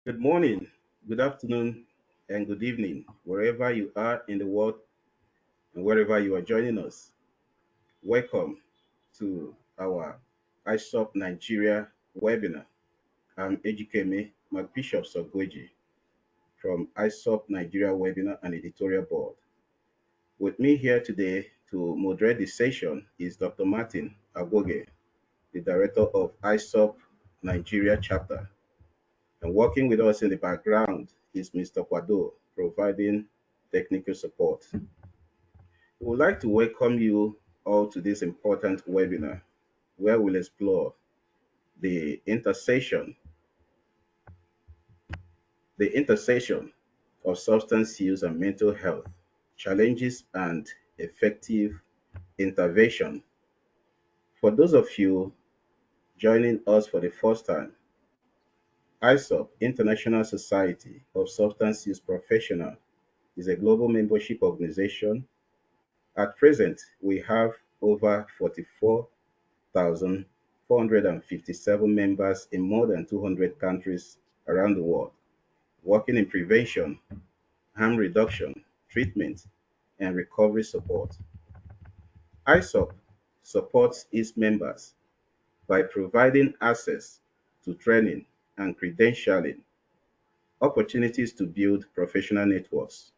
Good morning, good afternoon, and good evening, wherever you are in the world and wherever you are joining us. Welcome to our ISSUP Nigeria webinar. I'm Ejikeme Bishop Sogweji from ISSUP Nigeria webinar and editorial board. With me here today to moderate the session is Dr. Martin Agwoge, the director of ISSUP Nigeria chapter. And working with us in the background is Mr. Kwado, providing technical support. We would like to welcome you all to this important webinar where we'll explore the intersection, the intersection of substance use and mental health, challenges and effective intervention. For those of you joining us for the first time, ISOP, International Society of Substance Use Professionals, is a global membership organization. At present, we have over 44,457 members in more than 200 countries around the world, working in prevention, harm reduction, treatment, and recovery support. ISOP supports its members by providing access to training and credentialing, opportunities to build professional networks,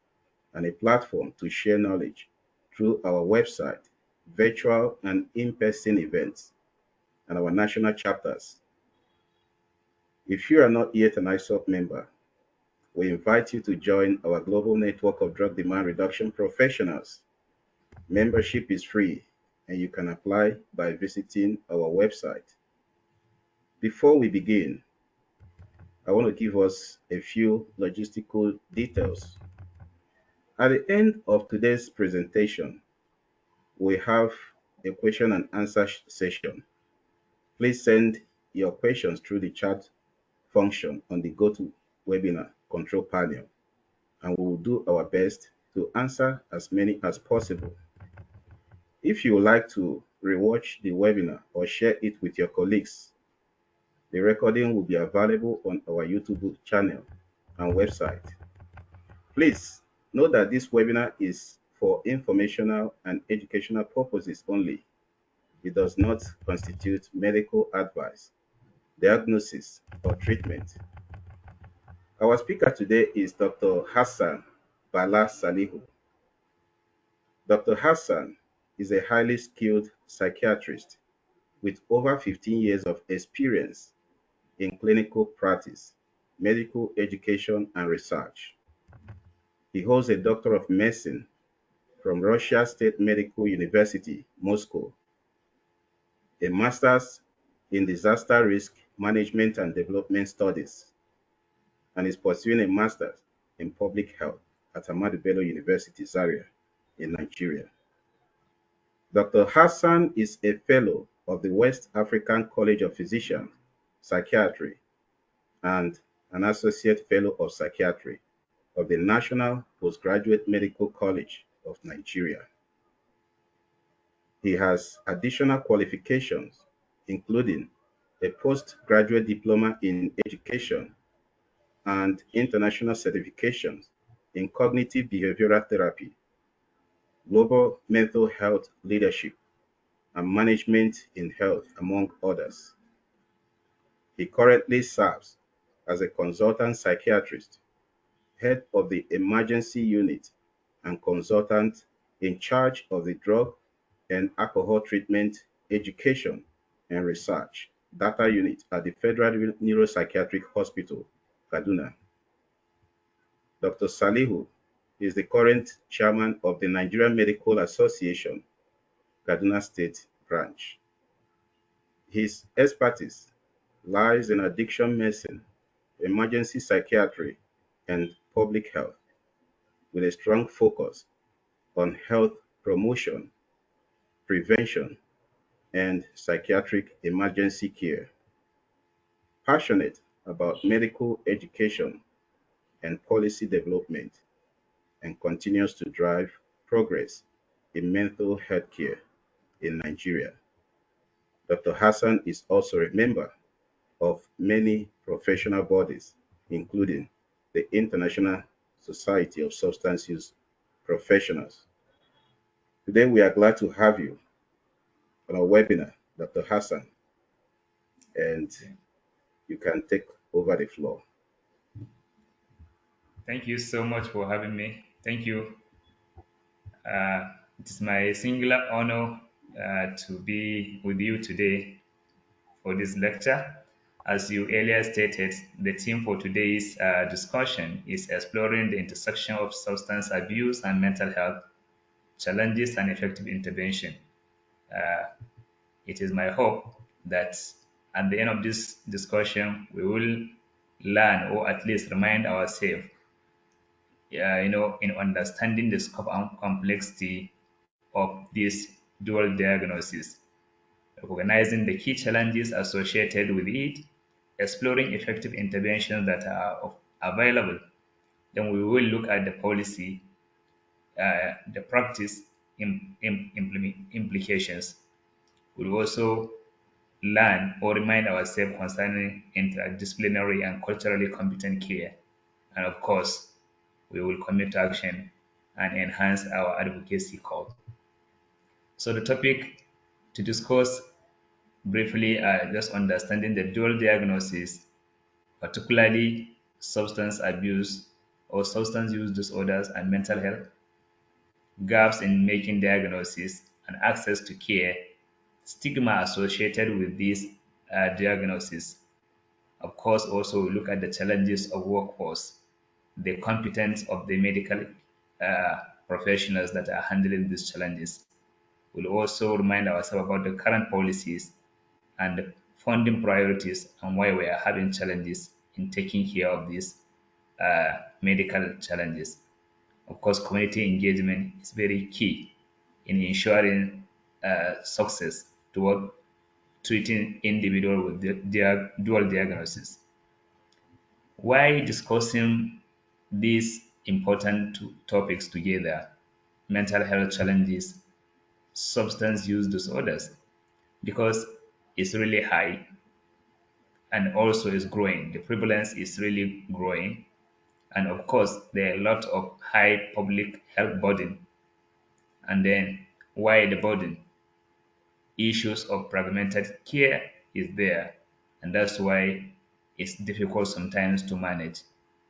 and a platform to share knowledge through our website, virtual and in-person events, and our national chapters. If you are not yet an ISOP member, we invite you to join our global network of drug demand reduction professionals. Membership is free and you can apply by visiting our website. Before we begin, I want to give us a few logistical details. At the end of today's presentation, we have a question and answer session. Please send your questions through the chat function on the GoToWebinar control panel, and we will do our best to answer as many as possible. If you would like to rewatch the webinar or share it with your colleagues, the recording will be available on our YouTube channel and website. Please note that this webinar is for informational and educational purposes only. It does not constitute medical advice, diagnosis, or treatment. Our speaker today is Dr. Hassan Bala Salihu. Dr. Hassan is a highly skilled psychiatrist with over 15 years of experience in clinical practice, medical education, and research. He holds a Doctor of Medicine from Russia State Medical University, Moscow, a Master's in Disaster Risk Management and Development Studies, and is pursuing a Master's in Public Health at Ahmadu Bello University, Zaria, in Nigeria. Dr. Hassan is a Fellow of the West African College of Physicians, Psychiatry, and an Associate Fellow of Psychiatry of the National Postgraduate Medical College of Nigeria. He has additional qualifications, including a postgraduate diploma in education and international certifications in cognitive behavioral therapy, global mental health leadership, and management in health, among others. He currently serves as a consultant psychiatrist, head of the emergency unit, and consultant in charge of the drug and alcohol treatment education and research data unit at the Federal Neuropsychiatric Hospital, Kaduna. Dr. Salihu is the current chairman of the Nigerian Medical Association, Kaduna State branch. His expertise lies in addiction medicine, emergency psychiatry, and public health, with a strong focus on health promotion, prevention, and psychiatric emergency care. Passionate about medical education and policy development, and continues to drive progress in mental health care in Nigeria. Dr. Hassan is also a member of many professional bodies, including the International Society of Substance Use Professionals. Today, we are glad to have you on our webinar, Dr. Hassan, and you can take over the floor. Thank you so much for having me. Thank you. It is my singular honor to be with you today for this lecture. As you earlier stated, the theme for today's discussion is exploring the intersection of substance abuse and mental health challenges and effective intervention. Uh, it is my hope that at the end of this discussion, we will learn or at least remind ourselves in understanding the scope and complexity of this dual diagnosis, recognizing the key challenges associated with it, exploring effective interventions that are available. Then we will look at the policy, the practice implications. We'll also learn or remind ourselves concerning interdisciplinary and culturally competent care. And of course, we will commit to action and enhance our advocacy call. So the topic to discuss briefly are just understanding the dual diagnosis, particularly substance abuse or substance use disorders and mental health, gaps in making diagnosis and access to care, stigma associated with these diagnoses. Of course, also look at the challenges of workforce, the competence of the medical professionals that are handling these challenges. We'll also remind ourselves about the current policies and the funding priorities and why we are having challenges in taking care of these medical challenges. Of course, community engagement is very key in ensuring success toward treating individuals with dual diagnosis. Why discussing these important topics together, mental health challenges, substance use disorders? Because it's really high and also is growing. The prevalence is really growing. And of course, there are a lot of high public health burden. And then why the burden? Issues of fragmented care is there. And that's why it's difficult sometimes to manage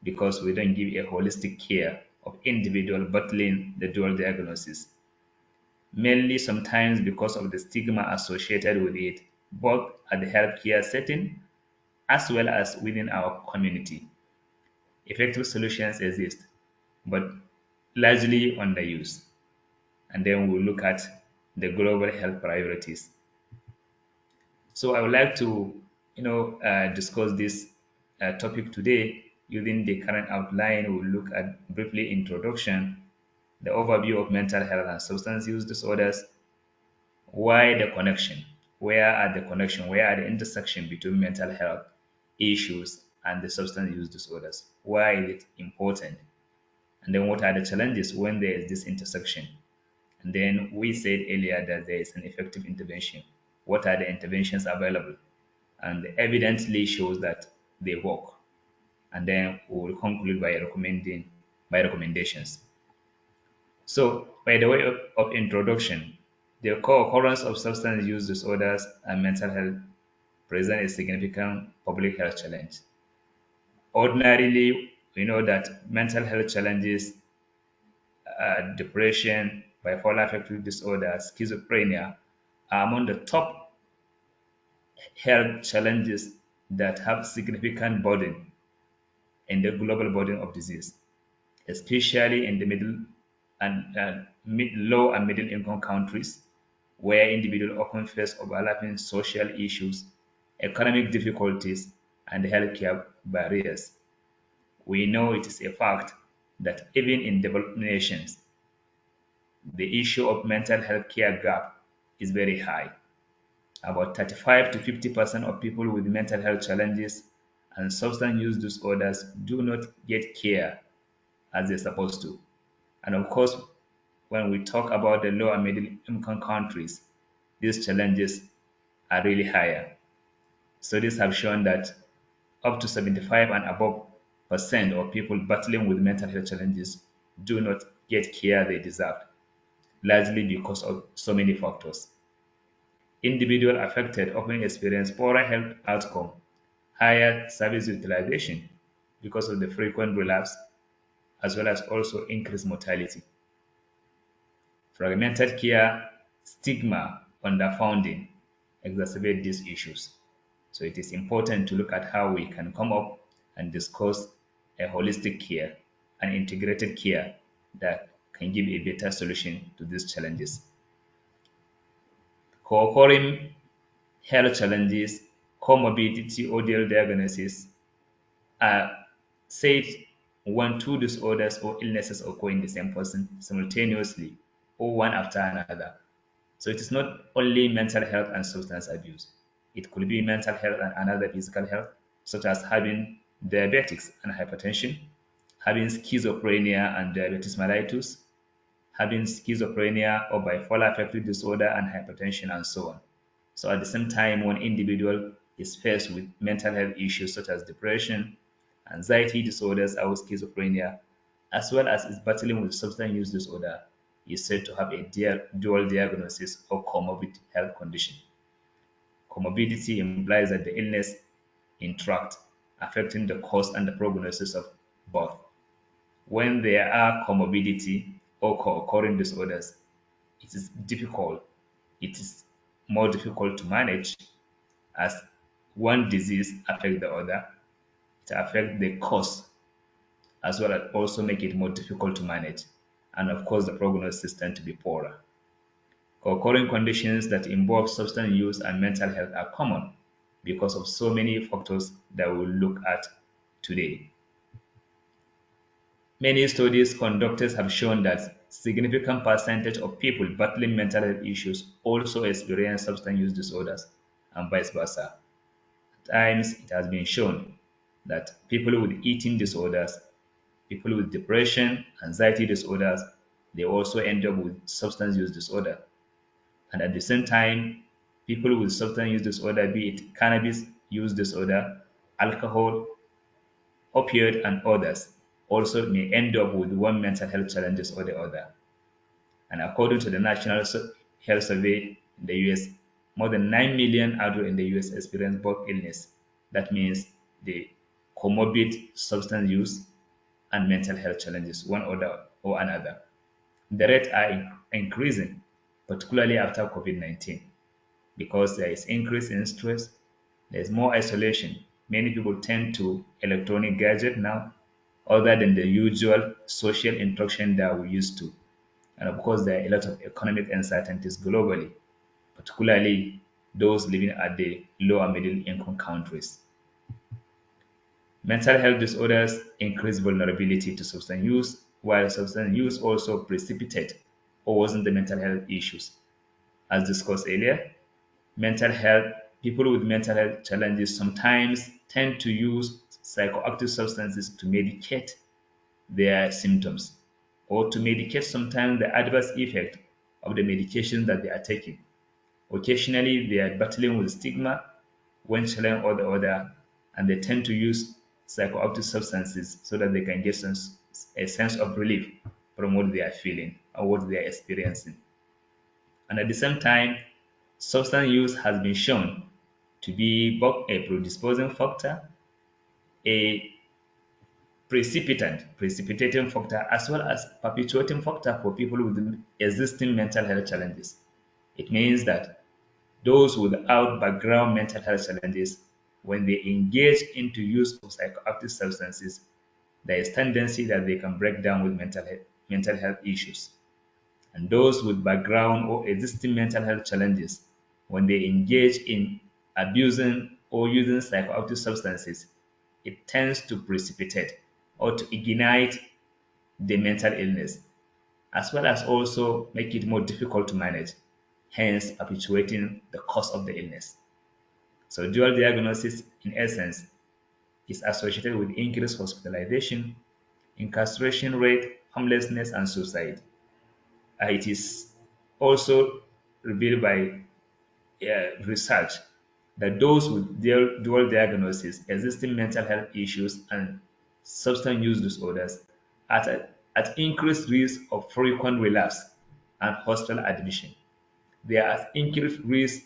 because we don't give a holistic care of individual battling the dual diagnosis. Mainly sometimes because of the stigma associated with it, both at the healthcare setting as well as within our community. Effective solutions exist, but largely underused. And then we'll look at the global health priorities. So I would like to, discuss this topic today using the current outline. We'll look at briefly introduction, the overview of mental health and substance use disorders, why the connection, where are the intersection between mental health issues and the substance use disorders? Why is it important? And then what are the challenges when there is this intersection? And then we said earlier that there is an effective intervention. What are the interventions available? And evidently shows that they work. And then we will conclude by recommending by recommendations. So, by the way of introduction, the co-occurrence of substance use disorders and mental health present a significant public health challenge. Ordinarily, we know that mental health challenges, depression, bipolar affective disorder, schizophrenia, are among the top health challenges that have significant burden in the global burden of disease, especially in the middle and low and middle income countries where individuals often face overlapping social issues, economic difficulties, and healthcare barriers. We know it is a fact that even in developed nations, the issue of mental health care gap is very high. About 35 to 50% of people with mental health challenges and substance use disorders do not get care as they're supposed to. And of course, when we talk about the low and middle income countries, these challenges are really higher. Studies have shown that up to 75 and above of people battling with mental health challenges do not get care they deserve, largely because of so many factors. Individuals affected often experience poorer health outcome, higher service utilization because of the frequent relapse, as well as also increased mortality. Fragmented care, stigma, underfunding exacerbate these issues. So it is important to look at how we can come up and discuss a holistic care and integrated care that can give a better solution to these challenges. Co-occurring health challenges, comorbidity or dual diagnosis are said when two disorders or illnesses occur in the same person simultaneously or one after another. So it is not only mental health and substance abuse. It could be mental health and another physical health, such as having diabetics and hypertension, having schizophrenia and diabetes mellitus, having schizophrenia or bipolar affective disorder and hypertension, and so on. So at the same time, one individual is faced with mental health issues such as depression, anxiety disorders, or schizophrenia, as well as is battling with substance use disorder, is said to have a dual diagnosis or comorbid health condition. Comorbidity implies that the illness interact, affecting the cause and the prognosis of both. When there are comorbidity or co-occurring disorders, it is difficult. It is more difficult to manage as one disease affects the other. It affects the cause as well as also make it more difficult to manage. And of course, the prognosis tend to be poorer. Co-occurring conditions that involve substance use and mental health are common because of so many factors that we'll look at today. Many studies conducted have shown that significant percentage of people battling mental health issues also experience substance use disorders and vice versa. At times, it has been shown that people with eating disorders, people with depression, anxiety disorders, they also end up with substance use disorder. And at the same time, people with substance use disorder, be it cannabis use disorder, alcohol, opioid, and others, also may end up with one mental health challenges or the other. And according to the National Health Survey in the US, more than 9 million adults in the US experience both illness. That means the comorbid substance use and mental health challenges, one or another. The rates are increasing, particularly after COVID-19, because there is increase in stress, there is more isolation. Many people tend to electronic gadget now, other than the usual social interaction that we used to. And of course, there are a lot of economic uncertainties globally, particularly those living at the low and middle income countries. Mental health disorders increase vulnerability to substance use, while substance use also precipitate or worsen the mental health issues. As discussed earlier, mental health people with mental health challenges sometimes tend to use psychoactive substances to medicate their symptoms or to medicate sometimes the adverse effect of the medication that they are taking. Occasionally, they are battling with stigma when challenged or the other, and they tend to use psychoactive substances so that they can get a sense of relief from what they are feeling or what they are experiencing. And at the same time, substance use has been shown to be both a predisposing factor, a precipitating factor, as well as perpetuating factor for people with existing mental health challenges. It means that those without background mental health challenges, when they engage into use of psychoactive substances, there is tendency that they can break down with mental health issues. And those with background or existing mental health challenges, when they engage in abusing or using psychoactive substances, it tends to precipitate or to ignite the mental illness, as well as also make it more difficult to manage, hence perpetuating the cause of the illness. So dual diagnosis, in essence, is associated with increased hospitalization, incarceration rate, homelessness, and suicide. It is also revealed by research that those with dual diagnosis, existing mental health issues, and substance use disorders at increased risk of frequent relapse and hospital admission. They are at increased risk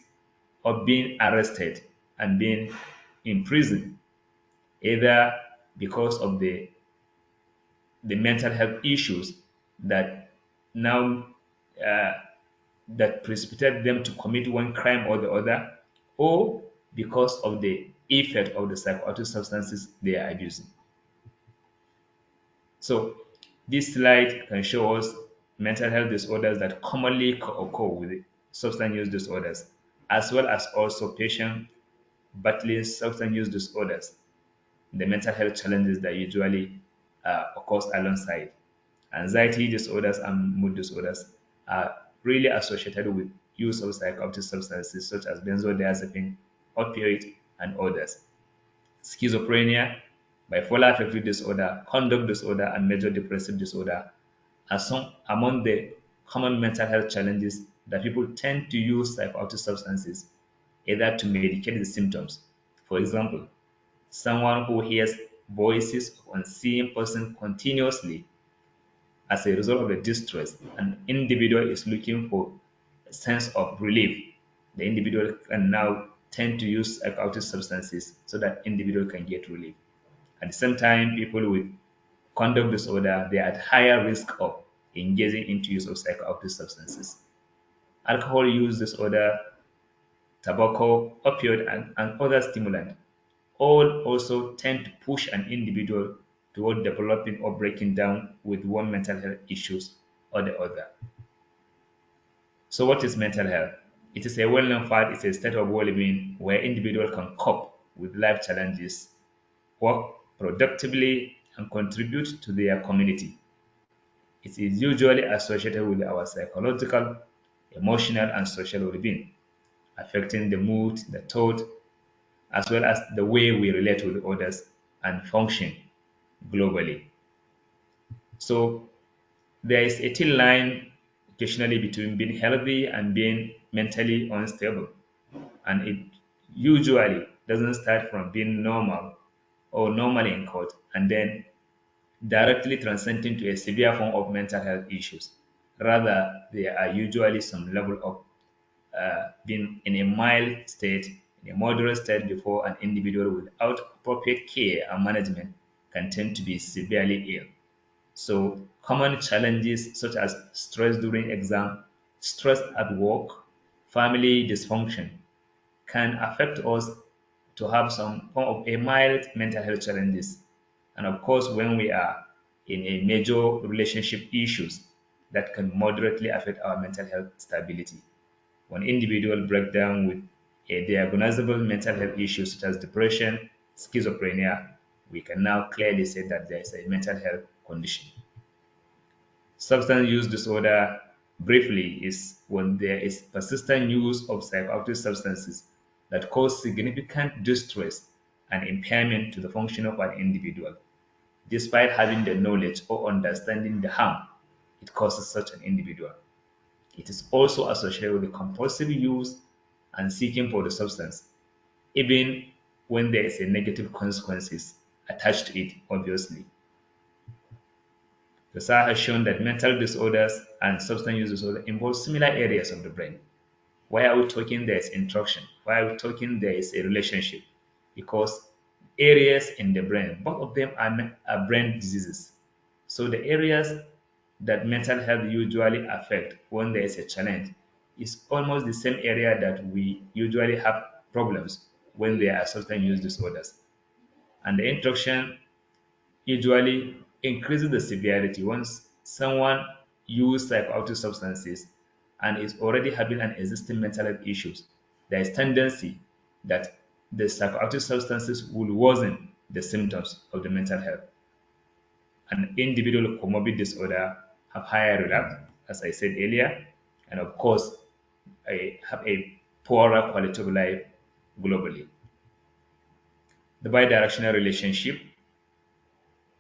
of being arrested and being imprisoned, either because of the mental health issues that now uh, that precipitate them to commit one crime or the other, or because of the effect of the psychoactive substances they are abusing. So this slide can show us mental health disorders that commonly occur with substance use disorders, as well as also patients battling substance use disorders, the mental health challenges that usually occurs alongside. Anxiety disorders and mood disorders are really associated with use of psychoactive substances such as benzodiazepine, opioid, and others. Schizophrenia, bipolar affective disorder, conduct disorder, and major depressive disorder are some among the common mental health challenges that people tend to use psychoactive substances either to medicate the symptoms. For example, someone who hears voices of unseen person continuously as a result of the distress, an individual is looking for a sense of relief. The individual can now tend to use psychoactive substances so that individual can get relief. At the same time, people with conduct disorder, they are at higher risk of engaging into use of psychoactive substances. Alcohol use disorder, tobacco, opioid, and other stimulants all also tend to push an individual toward developing or breaking down with one mental health issues or the other. So what is mental health? It is a well-known fact, it's a state of well-being where individuals can cope with life challenges, work productively, and contribute to their community. It is usually associated with our psychological, emotional, and social well-being, affecting the mood, the thought, as well as the way we relate with others and function globally. So there is a thin line occasionally between being healthy and being mentally unstable, and it usually doesn't start from being normal or normally in court and then directly transcending to a severe form of mental health issues. Rather, there are usually some level of being in a mild state, in a moderate state before an individual without appropriate care and management can tend to be severely ill. So common challenges such as stress during exam, stress at work, family dysfunction can affect us to have some form of a mild mental health challenges. And of course, when we are in a major relationship issues that can moderately affect our mental health stability. When individual break down with a diagnosable mental health issue such as depression, schizophrenia, we can now clearly say that there is a mental health condition. Substance use disorder, briefly, is when there is persistent use of psychoactive substances that cause significant distress and impairment to the function of an individual, despite having the knowledge or understanding the harm it causes such an individual. It is also associated with the compulsive use and seeking for the substance, even when there is a negative consequences attached to it, obviously. Research has shown that mental disorders and substance use disorder involve similar areas of the brain. Why are we talking there is interaction? Why are we talking there is a relationship? Because areas in the brain, both of them are brain diseases. So the areas that mental health usually affect when there is a challenge is almost the same area that we usually have problems when there are substance use disorders. And the interaction usually increases the severity once someone uses psychoactive substances and is already having an existing mental health issues. There is tendency that the psychoactive substances will worsen the symptoms of the mental health. An individual with comorbid disorder have higher relapse, as I said earlier, and of course, have a poorer quality of life globally. The bidirectional relationship,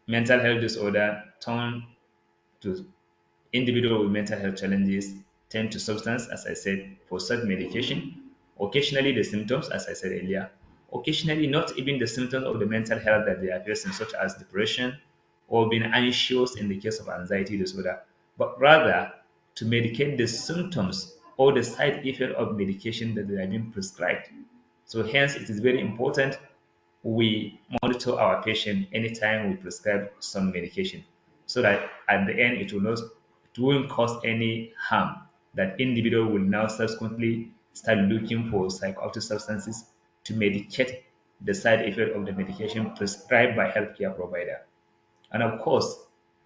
mental health disorder turn to individuals with mental health challenges tend to substance, as I said, for such medication. Occasionally, the symptoms, as I said earlier, occasionally not even the symptoms of the mental health that they are facing, such as depression or being anxious in the case of anxiety disorder, but rather to medicate the symptoms or the side effect of medication that they are being prescribed. So hence it is very important we monitor our patient anytime we prescribe some medication so that at the end it won't cause any harm that individual will now subsequently start looking for psychoactive substances to medicate the side effect of the medication prescribed by healthcare provider. And of course,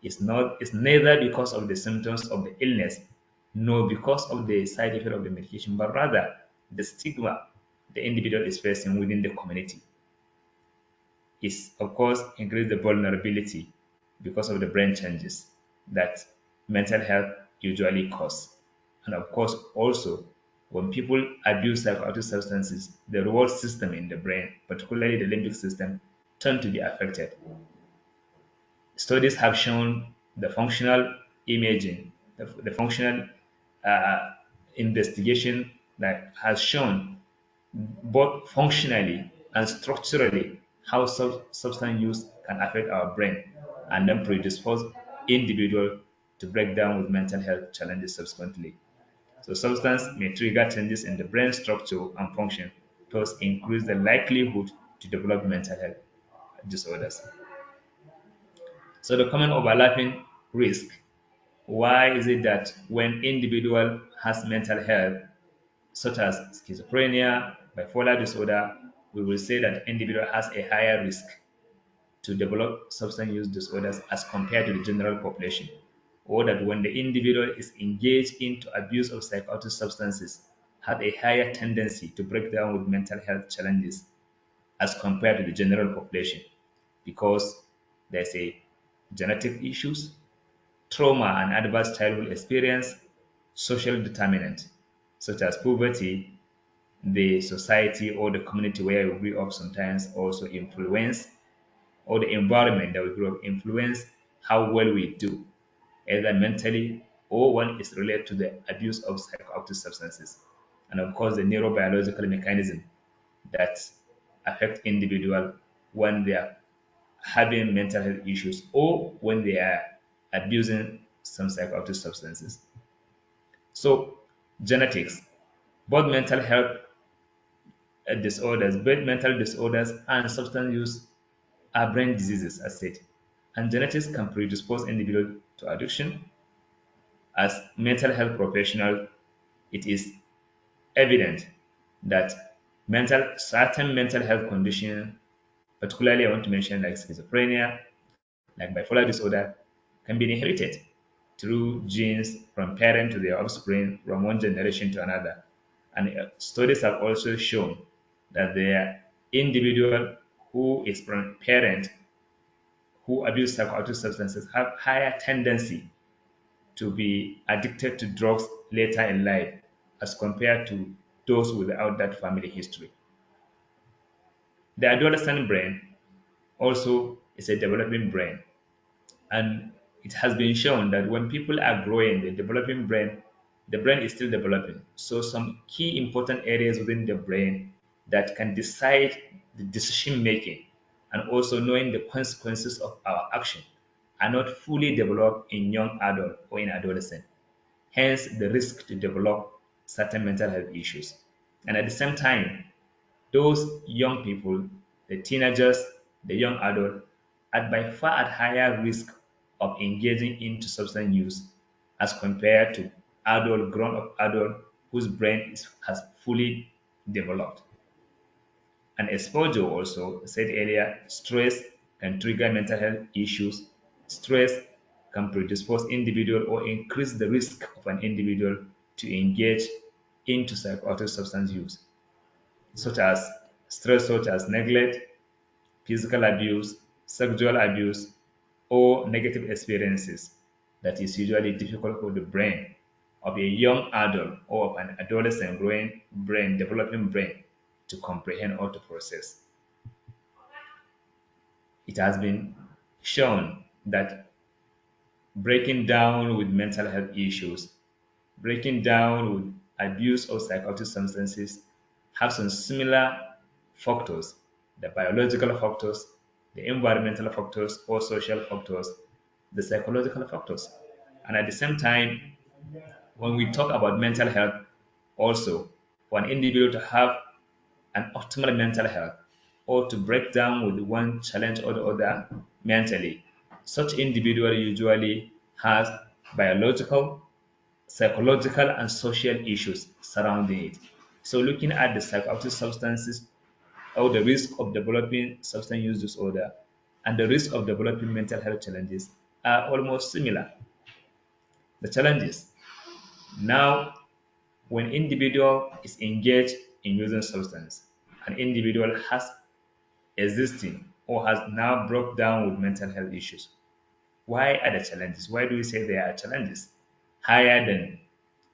it's neither because of the symptoms of the illness nor because of the side effect of the medication, but rather the stigma the individual is facing within the community is of course increase the vulnerability because of the brain changes that mental health usually cause. And of course also when people abuse psychoactive substances, the reward system in the brain, particularly the limbic system, tend to be affected. Studies have shown the functional imaging, the functional uh, investigation that has shown both functionally and structurally how substance use can affect our brain and then predispose individual to break down with mental health challenges subsequently. So substance may trigger changes in the brain structure and function, thus increase the likelihood to develop mental health disorders. So the common overlapping risk. Why is it that when individual has mental health such as schizophrenia, bipolar disorder, we will say that individual has a higher risk to develop substance use disorders as compared to the general population, or that when the individual is engaged into abuse of psychoactive substances, have a higher tendency to break down with mental health challenges as compared to the general population, because there's a genetic issues, trauma and adverse childhood experience, social determinant, such as poverty, the society or the community where we grew up sometimes also influence, or the environment that we grew up influence how well we do, either mentally or one is related to the abuse of psychoactive substances. And of course, the neurobiological mechanism that affect individual when they are having mental health issues or when they are abusing some psychoactive substances. So, genetics, both mental health disorders, both mental disorders and substance use are brain diseases, as said. And genetics can predispose individual to addiction. As mental health professional, it is evident that certain mental health conditions, particularly I want to mention like schizophrenia, like bipolar disorder, can be inherited through genes from parent to their offspring, from one generation to another. And studies have also shown that the individual who is from parent who abuse psychoactive substances have higher tendency to be addicted to drugs later in life as compared to those without that family history. The adolescent brain also is a developing brain, and it has been shown that when people are growing, the developing brain, the brain is still developing. So some key important areas within the brain that can decide the decision making and also knowing the consequences of our action are not fully developed in young adult or in adolescent. Hence the risk to develop certain mental health issues. And at the same time, those young people, the teenagers, the young adult, are by far at higher risk of engaging into substance use as compared to grown-up adult whose brain has fully developed. And exposure also, said earlier, stress can trigger mental health issues. Stress can predispose individual or increase the risk of an individual to engage into psychoactive substance use, such as stress such as neglect, physical abuse, sexual abuse, or negative experiences that is usually difficult for the brain of a young adult or of an adolescent growing brain, developing brain to comprehend or to process. It has been shown that breaking down with mental health issues, breaking down with abuse of psychoactive substances have some similar factors, the biological factors, the environmental factors or social factors, the psychological factors. And at the same time, when we talk about mental health, also for an individual to have an optimal mental health or to break down with one challenge or the other mentally, such individual usually has biological, psychological, and social issues surrounding it. So looking at the psychoactive substances or the risk of developing substance use disorder and the risk of developing mental health challenges are almost similar. The challenges now, when individual is engaged in using substance, an individual has existing or has now broke down with mental health issues. Why are the challenges? Why do we say there are challenges higher than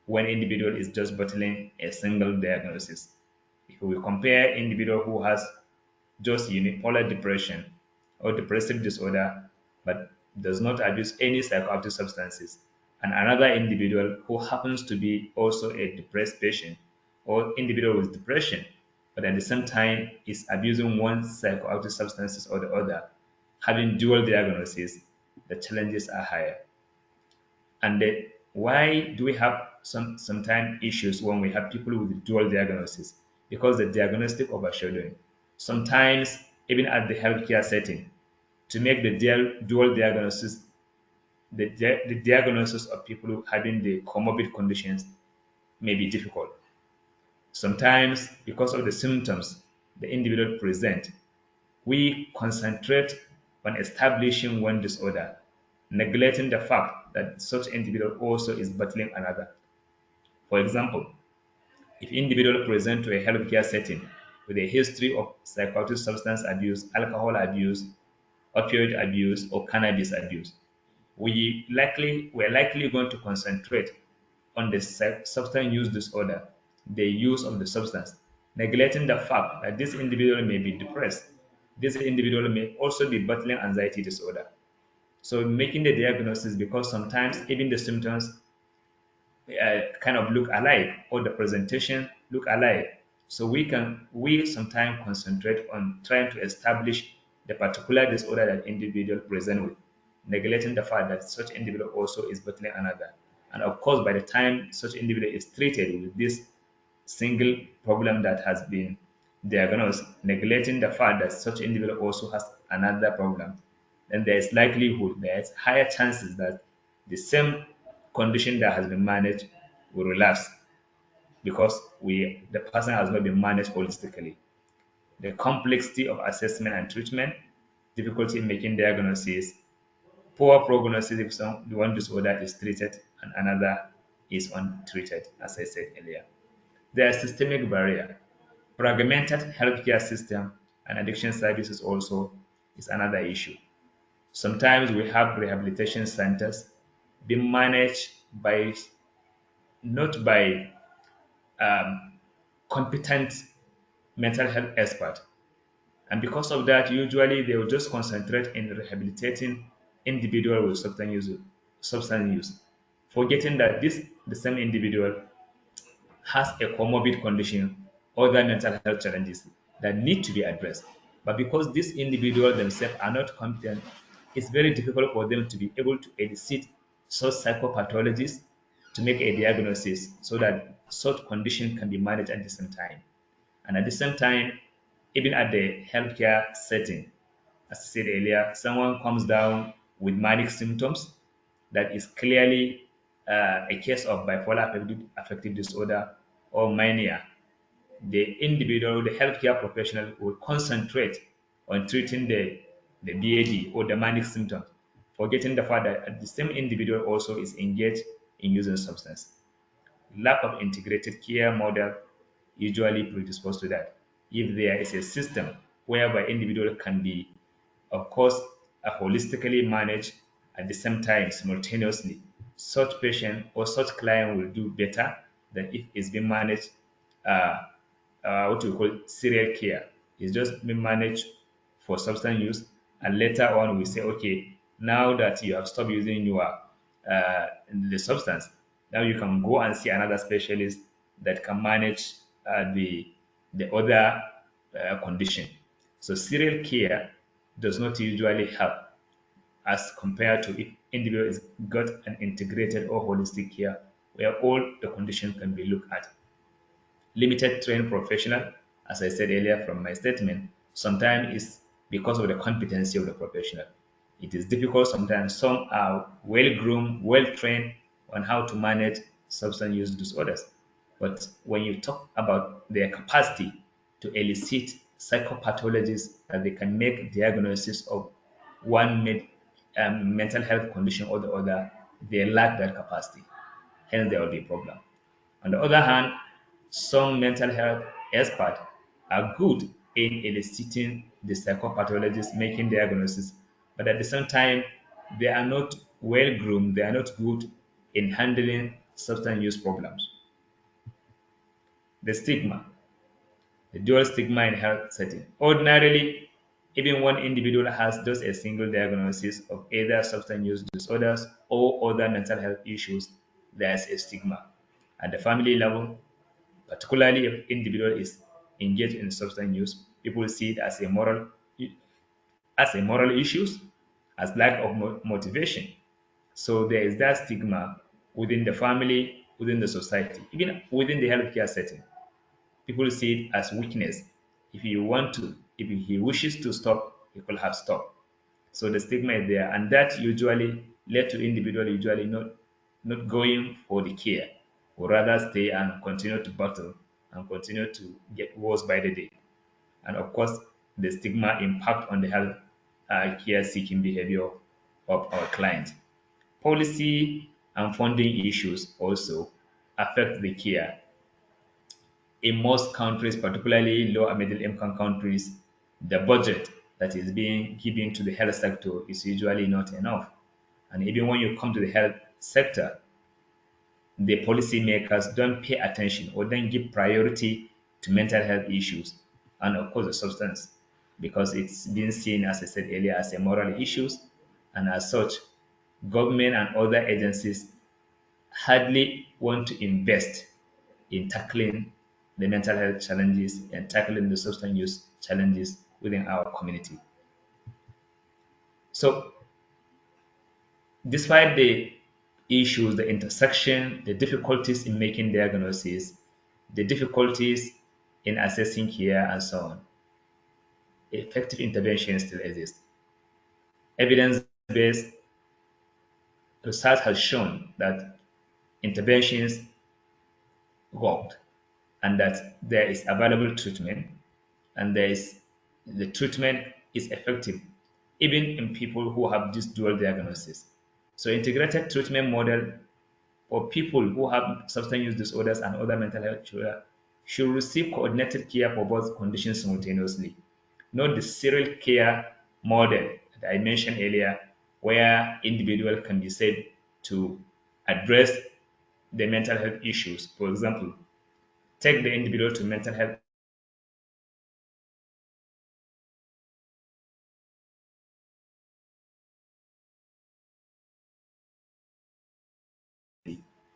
when individual is just battling a single diagnosis? If we compare individual who has just unipolar depression or depressive disorder but does not abuse any psychoactive substances, and another individual who happens to be also a depressed patient or individual with depression but at the same time is abusing one psychoactive substances or the other, having dual diagnosis, the challenges are higher. And then why do we have sometimes issues when we have people with dual diagnosis? Because the diagnostic overshadowing. Sometimes even at the healthcare setting, to make the dual diagnosis, the diagnosis of people having the comorbid conditions may be difficult. Sometimes because of the symptoms the individual present, we concentrate on establishing one disorder, neglecting the fact that such individual also is battling another. For example, if individual present to a healthcare setting with a history of psychoactive substance abuse, alcohol abuse, opioid abuse, or cannabis abuse, we're likely going to concentrate on the substance use disorder, the use of the substance, neglecting the fact that this individual may be depressed. This individual may also be battling anxiety disorder. So making the diagnosis, because sometimes even the symptoms kind of look alike or the presentation look alike. So we sometimes concentrate on trying to establish the particular disorder that individual present with, neglecting the fact that such individual also is battling another. And of course, by the time such individual is treated with this single problem that has been diagnosed, neglecting the fact that such individual also has another problem, then there is likelihood, there is higher chances that the same condition that has been managed will relapse because the person has not been managed holistically. The complexity of assessment and treatment, difficulty in making diagnosis, poor prognosis if one disorder is treated and another is untreated, as I said earlier. There is systemic barrier. Fragmented healthcare system and addiction services also is another issue. Sometimes we have rehabilitation centers being managed by not by um, competent mental health expert, and because of that, usually they will just concentrate in rehabilitating individual with substance use, forgetting that the same individual has a comorbid condition, other mental health challenges that need to be addressed. But because these individuals themselves are not competent, it's very difficult for them to be able to elicit such psychopathologies to make a diagnosis so that such condition can be managed at the same time. And at the same time, even at the healthcare setting, as I said earlier, someone comes down with manic symptoms that is clearly a case of bipolar affective disorder or mania. The individual, the healthcare professional will concentrate on treating the BAD or the manic symptoms, forgetting the fact that the same individual also is engaged in using substance. Lack of integrated care model usually predisposed to that. If there is a system whereby individual can be, of course, holistically managed at the same time simultaneously, such patient or such client will do better than if it's been managed uh, what we call serial care. It's just been managed for substance use, and later on we say, okay, now that you have stopped using the substance, now you can go and see another specialist that can manage the other condition. So serial care does not usually help as compared to if individual is got an integrated or holistic care where all the conditions can be looked at. Limited trained professional, as I said earlier from my statement, sometimes is because of the competency of the professional. It is difficult sometimes. Some are well groomed, well trained on how to manage substance use disorders. But when you talk about their capacity to elicit psychopathologies that they can make diagnosis of one mental health condition or the other, they lack that capacity. Hence, there will be a problem. On the other hand, some mental health experts are good in eliciting the psychopathologists making diagnosis, but at the same time, they are not well groomed, they are not good in handling substance use problems. The stigma, the dual stigma in health setting. Ordinarily, even one individual has just a single diagnosis of either substance use disorders or other mental health issues, there's a stigma. At the family level, particularly if individual is engaged in substance use, people see it as a moral issues, as lack of motivation. So there is that stigma within the family, within the society, even within the healthcare setting. People see it as weakness. If he wishes to stop, he could have stopped. So the stigma is there, and that usually led to individual usually not going for the care, or rather stay and continue to battle and continue to get worse by the day. And of course, the stigma impact on the health care seeking behavior of our clients. Policy and funding issues also affect the care. In most countries, particularly low and middle income countries, the budget that is being given to the health sector is usually not enough. And even when you come to the health sector, the policymakers don't pay attention or don't give priority to mental health issues and of course the substance because it's been seen, as I said earlier, as a moral issues, and as such government and other agencies hardly want to invest in tackling the mental health challenges and tackling the substance use challenges within our community. So despite the issues, the intersection, the difficulties in making diagnosis, the difficulties in assessing care, and so on, effective intervention still exists. Evidence based research has shown that interventions worked and that there is available treatment and the treatment is effective even in people who have this dual diagnosis. So integrated treatment model for people who have substance use disorders and other mental health disorders should receive coordinated care for both conditions simultaneously, not the serial care model that I mentioned earlier, where individual can be said to address the mental health issues. For example, take the individual to mental health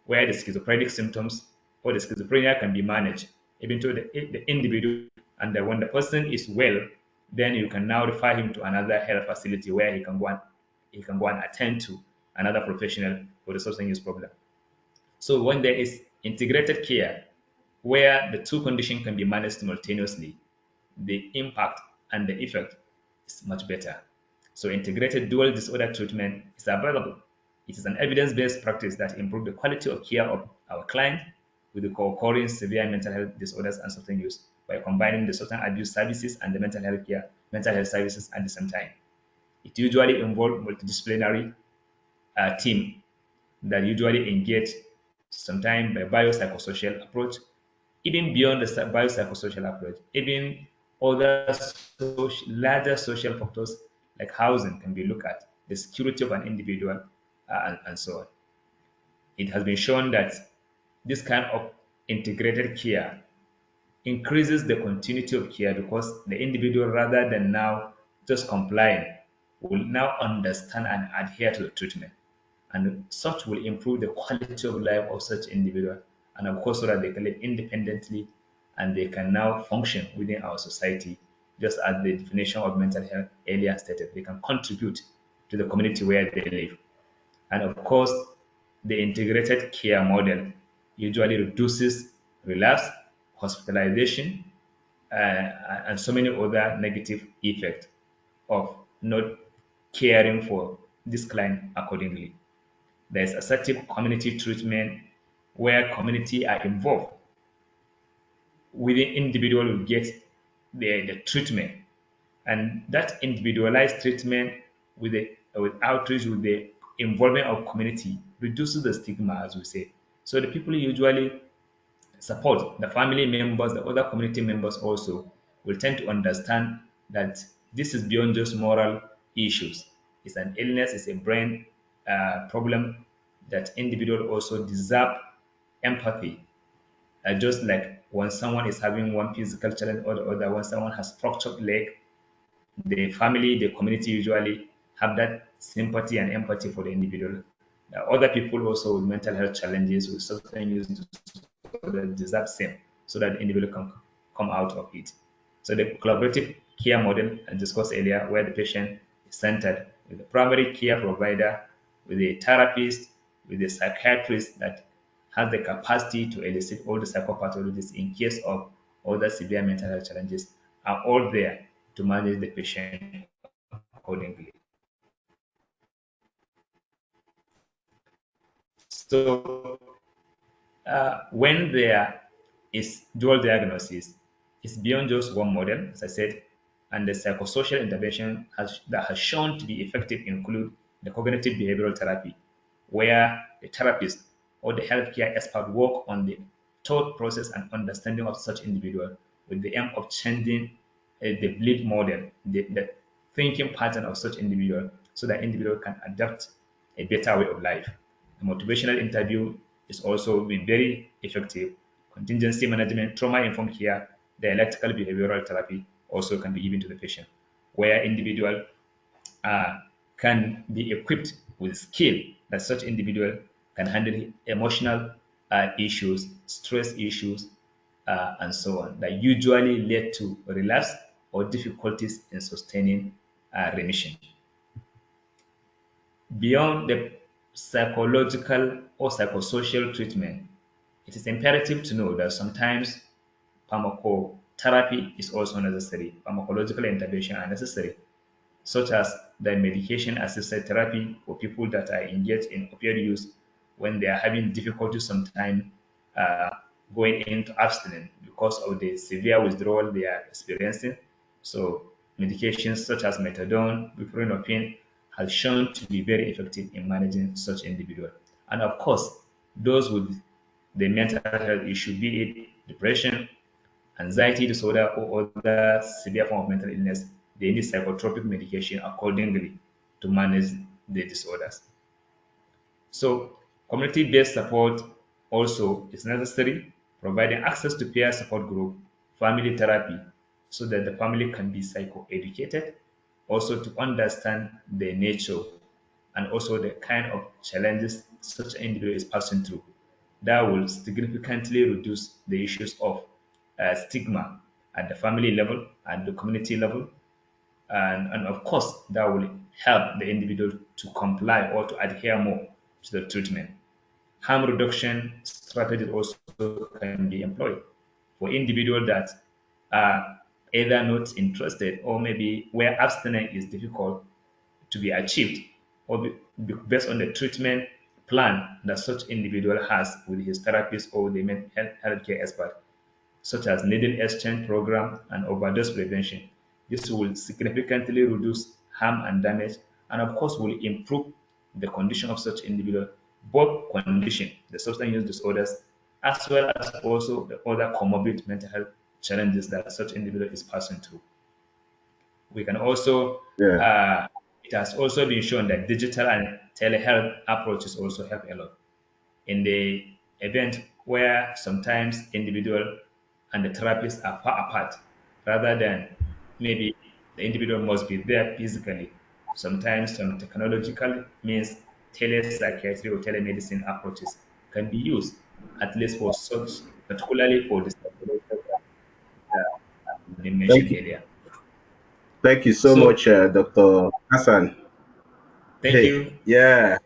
where the schizophrenic symptoms or the schizophrenia can be managed, even to the individual. And then when the person is well, then you can now refer him to another health facility where he can go and attend to another professional for the substance use problem. So when there is integrated care where the two conditions can be managed simultaneously, the impact and the effect is much better. So integrated dual disorder treatment is available. It is an evidence-based practice that improves the quality of care of our client with the co-occurring severe mental health disorders and substance use by combining the substance abuse services and the mental health services at the same time. It usually involves multidisciplinary team that usually engage sometimes by biopsychosocial approach, even beyond the biopsychosocial approach, even other larger social factors like housing can be looked at, the security of an individual, and so on. It has been shown that this kind of integrated care increases the continuity of care because the individual, rather than now just complying, will now understand and adhere to the treatment. And such will improve the quality of life of such individual. And of course, so that they can live independently and they can now function within our society, just as the definition of mental health earlier stated. They can contribute to the community where they live. And of course, the integrated care model usually reduces relapse, hospitalization, and so many other negative effects of not caring for this client accordingly. There's assertive community treatment where community are involved within individual will get the treatment, and that individualized treatment with outreach with the involvement of community reduces the stigma, as we say. So the people usually support the family members, the other community members also will tend to understand that this is beyond just moral issues. It's an illness, it's a brain problem that individual also deserve empathy. Just like when someone is having one physical challenge or the other, when someone has fractured leg, the family, the community usually have that sympathy and empathy for the individual. Other people also with mental health challenges, with substance use disorder, deserve same, so that the individual can come out of it. So the collaborative care model I discussed earlier, where the patient is centered with the primary care provider, with a therapist, with a psychiatrist that has the capacity to elicit all the psychopathologies in case of other severe mental health challenges, are all there to manage the patient accordingly. So when there is dual diagnosis, it's beyond just one model, as I said, and the psychosocial intervention that has shown to be effective include the cognitive behavioral therapy, where the therapist or the healthcare expert work on the thought process and understanding of such individual with the aim of changing the belief model, the thinking pattern of such individual, so that individual can adapt a better way of life. The motivational interview is also been very effective. Contingency management, trauma-informed care, dialectical behavioral therapy also can be given to the patient, where individual uh, can be equipped with skill that such individual can handle emotional issues, stress issues, and so on, that usually lead to relapse or difficulties in sustaining remission. Beyond the psychological or psychosocial treatment, it is imperative to know that sometimes pharmacotherapy is also necessary. Pharmacological intervention are necessary, such as the medication assisted therapy for people that are engaged in opioid use when they are having difficulty sometimes uh, going into abstinence because of the severe withdrawal they are experiencing. So medications such as methadone, buprenorphine has shown to be very effective in managing such individuals. And of course, those with the mental health issue, be it depression, anxiety disorder, or other severe form of mental illness, they need psychotropic medication accordingly to manage the disorders. So community-based support also is necessary, providing access to peer support group, family therapy, so that the family can be psycho-educated, also to understand the nature and also the kind of challenges such an individual is passing through. That will significantly reduce the issues of stigma at the family level and the community level, and of course that will help the individual to comply or to adhere more to the treatment. Harm reduction strategies also can be employed for individuals that are either not interested or maybe where abstinence is difficult to be achieved, or based on the treatment plan that such individual has with his therapist or the healthcare expert, such as needle exchange program and overdose prevention. This will significantly reduce harm and damage, and of course will improve the condition of such individual, both condition, the substance use disorders, as well as also the other comorbid mental health challenges that such individual is passing through. We can also, Yeah, it has also been shown that digital and telehealth approaches also help a lot in the event where sometimes individual and the therapist are far apart, rather than maybe the individual must be there physically. Sometimes some technological means telepsychiatry or telemedicine approaches can be used, at least for such, particularly for this. Thank mentioned you. earlier. Thank you so So much, Dr. Hassan. thank Hey, you. yeah,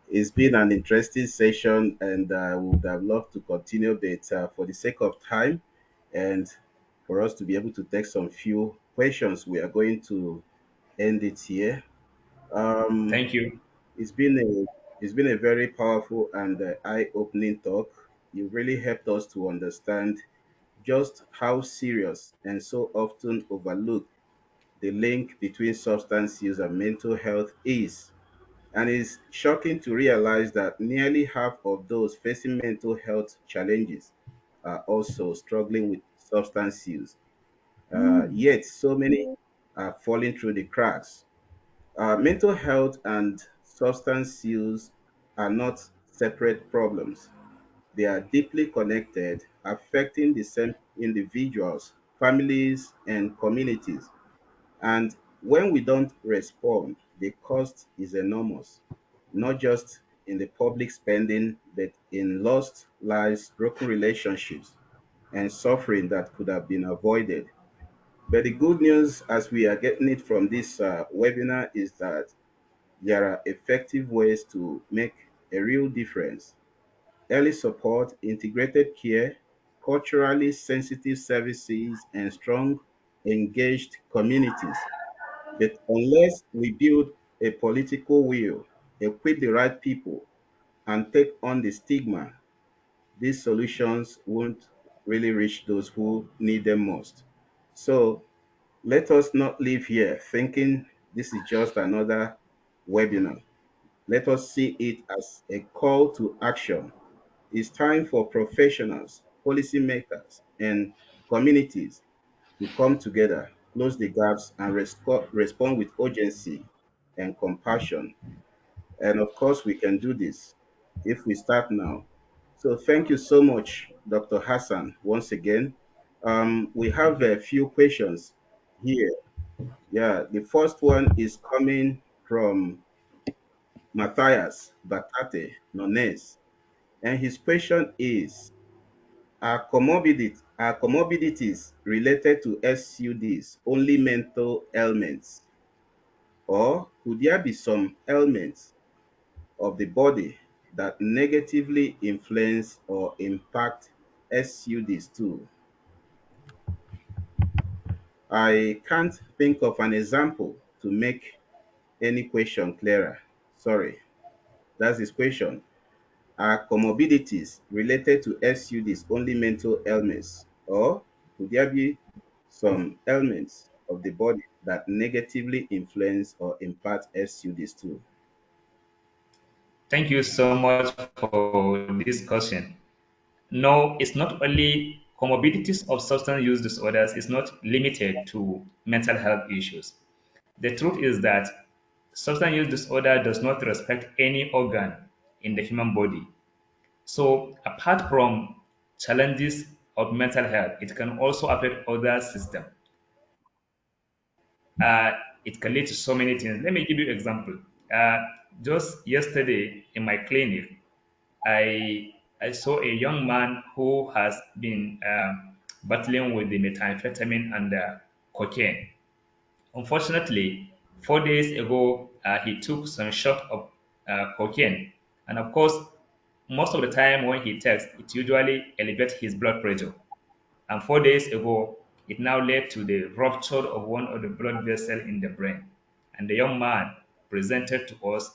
it's been an interesting session, and I would have loved to continue, but for the sake of time and for us to be able to take some few questions, we are going to end it here. Um, Thank you. it's been a very powerful and eye-opening talk. You really helped us to understand just how serious and so often overlooked the link between substance use and mental health is. And it's shocking to realize that nearly half of those facing mental health challenges are also struggling with substance use. Yet, so many are falling through the cracks. Mental health and substance use are not separate problems. They are deeply connected, affecting the same individuals, families, and communities. And when we don't respond, the cost is enormous, not just in the public spending, but in lost lives, broken relationships, and suffering that could have been avoided. But the good news, as we are getting it from this webinar, is that there are effective ways to make a real difference. Early support, integrated care, culturally sensitive services, and strong, engaged communities. But unless we build a political will, equip the right people, and take on the stigma, these solutions won't really reach those who need them most. So let us not live here thinking this is just another webinar. Let us see it as a call to action. It's time for professionals, policymakers, and communities to come together, close the gaps, and respond with urgency and compassion. And of course, we can do this if we start now. So thank you so much, Dr. Hassan, once again. We have a few questions here. Yeah, the first one is coming from Matthias Batate Nones. And his question is, are comorbidities related to SUDs only mental ailments, or could there be some ailments of the body that negatively influence or impact SUDs too? I can't think of an example to make any question clearer. Sorry, that's his question. Are comorbidities related to SUDs only mental ailments, or could there be some ailments of the body that negatively influence or impact SUDs too? Thank you so much for this question. No, it's not only comorbidities of substance use disorders, it's not limited to mental health issues. The truth is that substance use disorder does not respect any organ in the human body. So, apart from challenges of mental health, it can also affect other systems. Uh, it can lead to so many things. Let me give you an example. Uh, just yesterday in my clinic, I saw a young man who has been battling with the methamphetamine and cocaine. Unfortunately, 4 days ago, he took some shot of cocaine, and of course, most of the time when he takes, it usually elevates his blood pressure. And 4 days ago, it now led to the rupture of one of the blood vessels in the brain. And the young man presented to us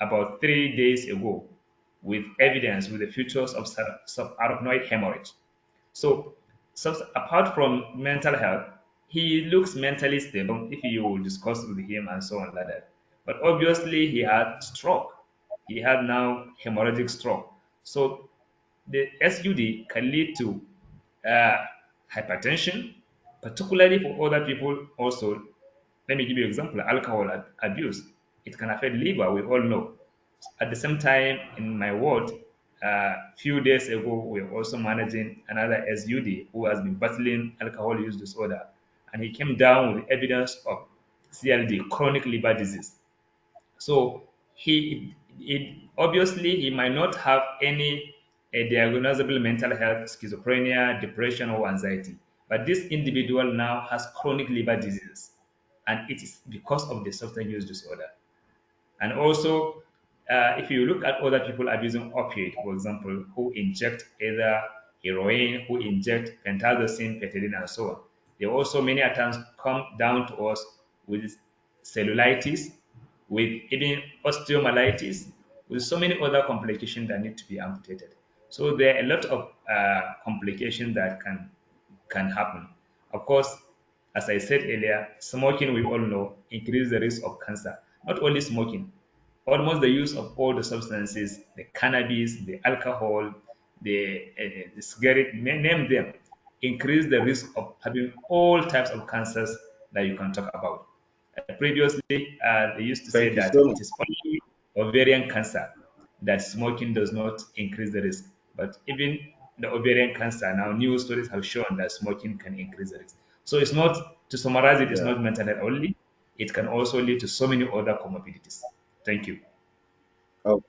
about 3 days ago with evidence with the features of subarachnoid hemorrhage. So, apart from mental health, he looks mentally stable if you discuss with him and so on like that. But obviously, he had stroke. He had now hemorrhagic stroke. So, the SUD can lead to uh, hypertension, particularly for other people also. Let me give you an example, alcohol abuse. It can affect liver, we all know. At the same time, in my ward, few days ago, we were also managing another SUD who has been battling alcohol use disorder. And he came down with evidence of CLD, chronic liver disease. So obviously he might not have any diagnosable mental health, schizophrenia, depression, or anxiety. But this individual now has chronic liver disease, and it is because of the substance use disorder. And also, if you look at other people abusing opioid, for example, who inject either heroin, who inject pentazocine, petadine, and so on, they also many a times come down to us with cellulitis, with even osteomyelitis, with so many other complications that need to be amputated. So there are a lot of complications that can happen. Of course, as I said earlier, smoking, we all know, increases the risk of cancer. Not only smoking, almost the use of all the substances, the cannabis, the alcohol, the cigarette, name them, increase the risk of having all types of cancers that you can talk about. Previously, they used to say Thank you that so it much. is only ovarian cancer that smoking does not increase the risk. But even the ovarian cancer, now new studies have shown that smoking can increase the risk. So it's not, to summarize it, it's Yeah. not mental health only. It can also lead to so many other comorbidities. Thank you. Oh,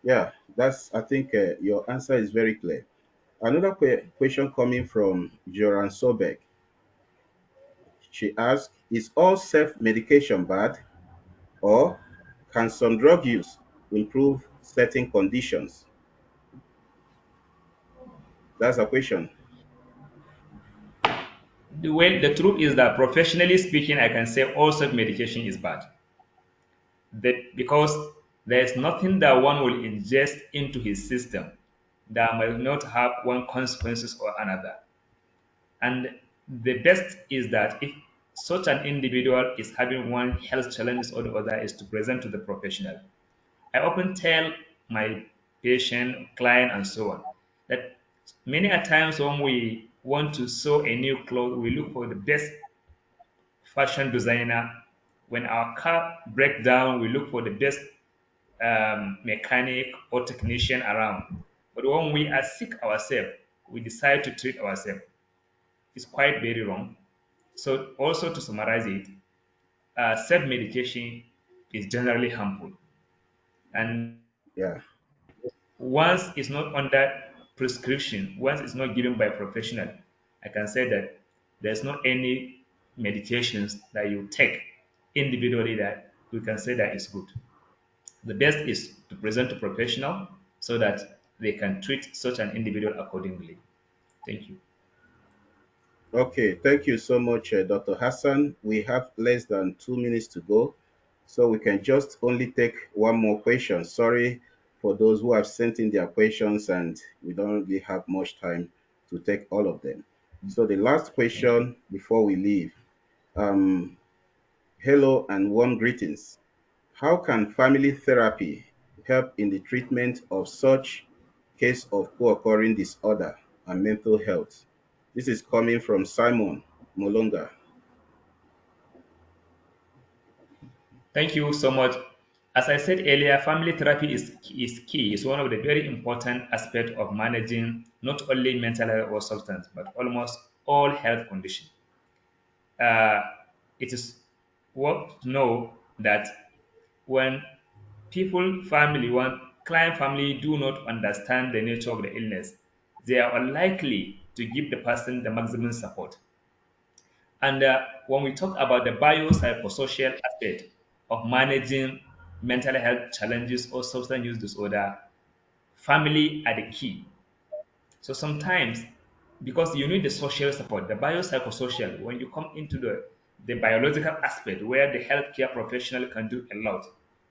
yeah. That's. I think your answer is very clear. Another question coming from Joran Sobek. She asked, "Is all self-medication bad, or can some drug use improve certain conditions?" That's a question. The truth is that professionally speaking, I can say all self-medication is bad. Because there's nothing that one will ingest into his system that might not have one consequences or another. And the best is that if such an individual is having one health challenges or the other, is to present to the professional. I often tell my patient, client, and so on that many a times when we want to sew a new cloth, we look for the best fashion designer. When our car breaks down, we look for the best mechanic or technician around. But when we are sick ourselves, we decide to treat ourselves. It's quite very wrong. So also to summarize it, self-medication is generally harmful. And Yeah. once it's not under prescription, once it's not given by a professional, I can say that there's not any medications that you take individually that we can say that is good. The best is to present to professional so that they can treat such an individual accordingly. Thank you. Okay. Thank you so much, Dr. Hassan. We have less than 2 minutes to go, so we can just only take one more question. Sorry for those who have sent in their questions, and we don't really have much time to take all of them. So the last Thank you. question before we leave. Um, Hello and warm greetings. How can family therapy help in the treatment of such case of co-occurring disorder and mental health? This is coming from Simon Molonga. Thank you so much. As I said earlier, family therapy is key. It's one of the very important aspects of managing not only mental health or substance, but almost all health conditions. Uh, it is worth to know that when client family do not understand the nature of the illness, they are unlikely to give the person the maximum support. And when we talk about the biopsychosocial aspect of managing mental health challenges or substance use disorder, family are the key. So sometimes, because you need the social support, the biopsychosocial, when you come into the biological aspect where the healthcare professional can do a lot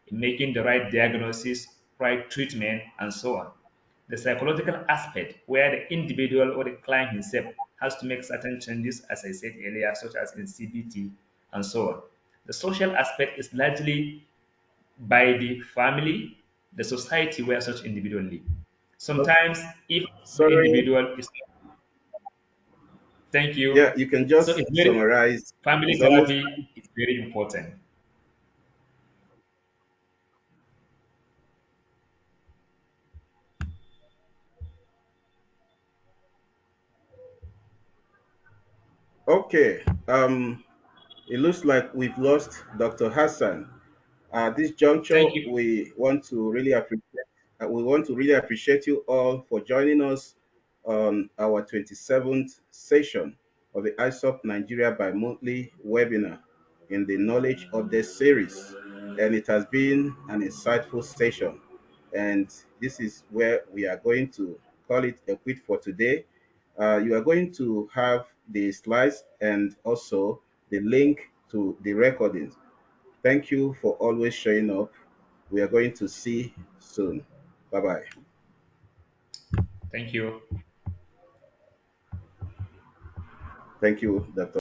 in making the right diagnosis, right treatment, and so on. The psychological aspect where the individual or the client himself has to make certain changes, as I said earlier, such as in CBT and so on. The social aspect is largely by the family, the society where such individual live. Oh, Sometimes, if the sorry. individual is, thank Yeah, you. you can So just it's very summarize. family It's almost therapy is very important. okay. It looks like we've lost Dr. Hassan. At this juncture, Thank you. we want to really appreciate you all for joining us on our 27th session. of the ISSUP Nigeria bi-monthly webinar in the Knowledge Update series. And it has been an insightful session. And this is where we are going to call it a quit for today. You are going to have the slides and also the link to the recordings. Thank you for always showing up. We are going to see soon. Bye bye. Thank you. Thank you, Dr.